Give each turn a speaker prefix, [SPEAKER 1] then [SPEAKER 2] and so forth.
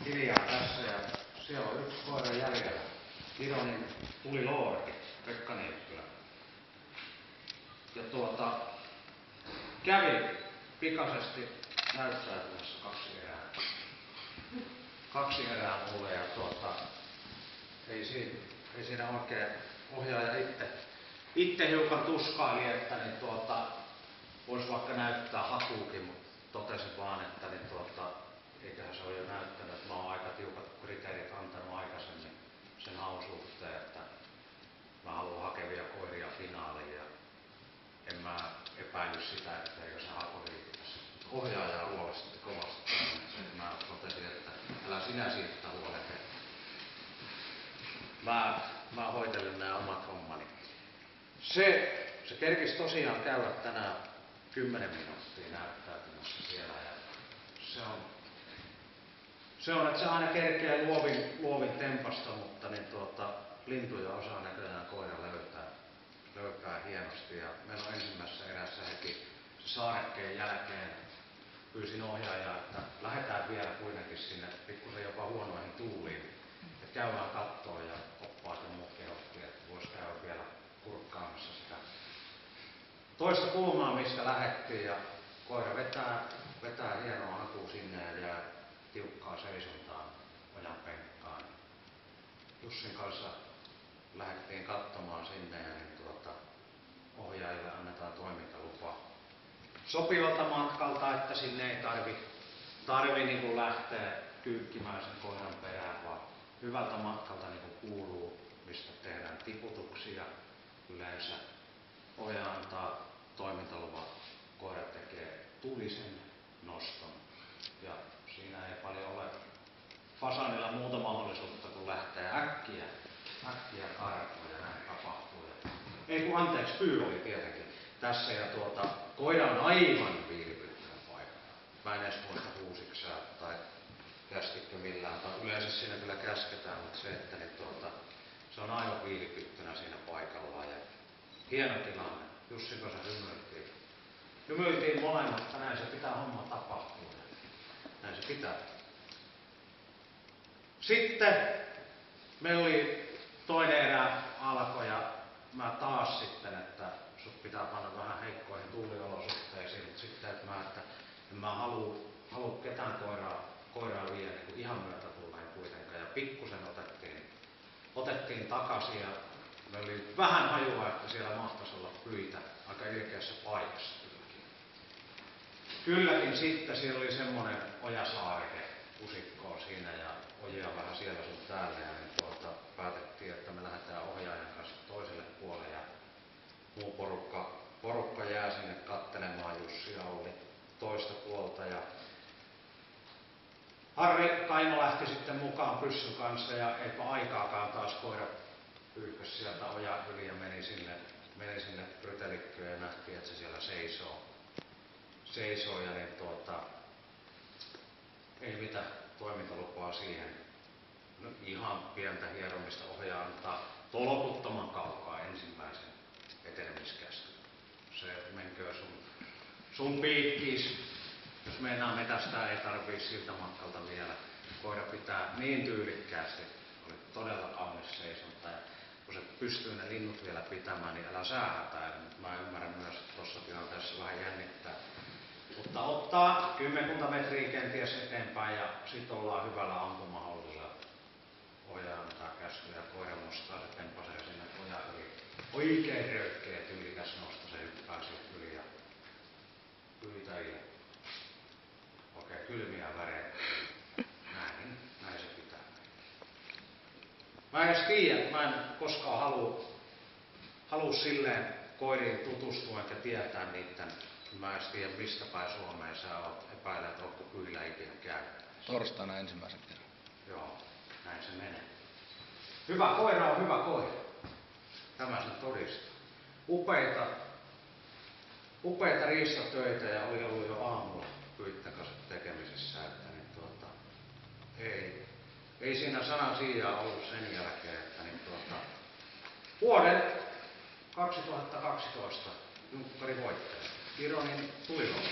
[SPEAKER 1] hiljaa tässä ja siellä on yksi koira jäljellä. Ironin tuli Loori, Pekka Niikkylä. Ja kävi pikaisesti näyttäytymässä kaksi erää mulle ja ei siinä oikein ohjaaja itse hiukan tuskaili, että voisi vaikka näyttää hakuukin, mutta totesin vaan, että eiköhän se ole jo näyttänyt, että mä oon aika tiukat kriteerit antanut aikaisemmin sen haun suhteen, että mä haluan hakevia koiria finaaliin ja en mä epäily sitä, etteikö se haku riittäisi. Ohjaajaa huolesti kovasti. Mä totesin, että älä sinä siitä huolehdi. Mä hoitelen nämä omat hommani. Se kerkisi tosiaan käydä tänään 10 minuuttia näyttäytymässä siellä. Ja se on, että se aina kerkee luovin tempasta, mutta lintuja osaa näköjään koira löytää hienosti. Ja meillä on ensimmäisessä erässä heti se saarekkeen jälkeen pyysin ohjaajaa, että lähdetään vielä kuitenkin sinne pikkusen jopa huonoihin tuuliin. Että käydään kattoon ja oppaa sen muut kehottiin, että voisi käydä vielä kurkkaamassa sitä toista kulmaa, mistä lähdettiin. Ja koira vetää hienoa hakua sinne ja jää tiukkaa seisontaan ojan penkkaan. Jussin kanssa lähdettiin katsomaan sinne ja ohjaajille annetaan toimintalupa sopivalta matkalta, että sinne ei tarvi niin lähteä kyykkimään sen koiran perään, vaan hyvältä matkalta niin kuuluu, mistä tehdään tiputuksia. Yleensä ohjaaja antaa toimintaluvan, koira tekee tulisen noston ja siinä ei paljon ole fasaanilla muuta mahdollisuutta kuin lähteä äkkiä karkuun ja näin tapahtuu. Anteeksi, pyy oli tietenkin tässä ja koira on aivan vilpittömän paikalla. Mä en edes muista huusiksa tai käskikö millään, tai yleensä siinä kyllä käsketään, mutta se, että se on aivan vilpittömänä siinä paikallaan ja hieno tilanne. Jussin kanssa hymyiltiin molemmat, että näin se pitää homma tapahtua. Näin se pitää. Sitten meillä oli toinen erä alkoi ja mä taas sitten, että sut pitää panna vähän heikkoihin tuuliolosuhteisiin, mutta sitten, että en mä halua ketään koiraa viedä niin ihan myötätuuleen kuitenkaan. Ja pikkusen otettiin takaisin ja me oli vähän hajua, että siellä mahtaisi olla pyitä aika ilkeässä paikassa kylläkin sitten siellä oli semmoinen ojasaareke usikkoa siinä ja ojia vähän siellä sun täällä ja päätettiin, että me lähdetään ohjaajan kanssa toiselle puolelle ja muu porukka jää sinne kattelemaan. Jussi ja Olli toista puolta ja Harri Kaimo lähti sitten mukaan pyssyn kanssa ja eipä aikaakaan taas koira pyyhkäsi sieltä ojan yli ja meni sinne rytelikköön ja nähtiin, että se siellä seisoo ja ei mitään toimintalupaa siihen. No, ihan pientä hieromista ohjaa antaa tolkuttoman kaukaa ensimmäisen etenemiskäskyn. Se menkö sun piikkiis. Jos meinaa metästää, ei tarvii siltä matkalta vielä. Koira pitää niin tyylikkäästi. Oli todella kaunis seisonta. Ja kun se pystyy ne linnut vielä pitämään, niin älä säähätä. Mä ymmärrän myös, että tuossa tilanteessa vähän jännittää. Mutta ottaa 10 metriä kenties eteenpäin ja sitten ollaan hyvällä ampumahollilla. Ohjaaja antaa käskyä ja koira nostaa se tempasee sinne ojan yli. Oikein röyhkeä tyylikäs nosto, se hyppää sieltä yli ja pyytäjille. Oikein kylmiä väreitä. Näin se pitää. Mä en edes tiedä, että mä en koskaan halua silleen koiriin tutustua enkä tietää niitten. Mä en edes tiedä, mistä päin Suomeen sä oot. Epäilen, että ootko kyllä ikinä käynyt.
[SPEAKER 2] Torstaina ensimmäisen kerran.
[SPEAKER 1] Joo, näin se menee. Hyvä koira on hyvä koira. Tämä sen todistaa. Upeita riistatöitä ja oli ollut jo aamulla pyitten kanssa tekemisissä. Että ei siinä sanan sijaa ollut sen jälkeen. Että vuoden 2012 junkkari voittaja. Ironin Tuli Loori.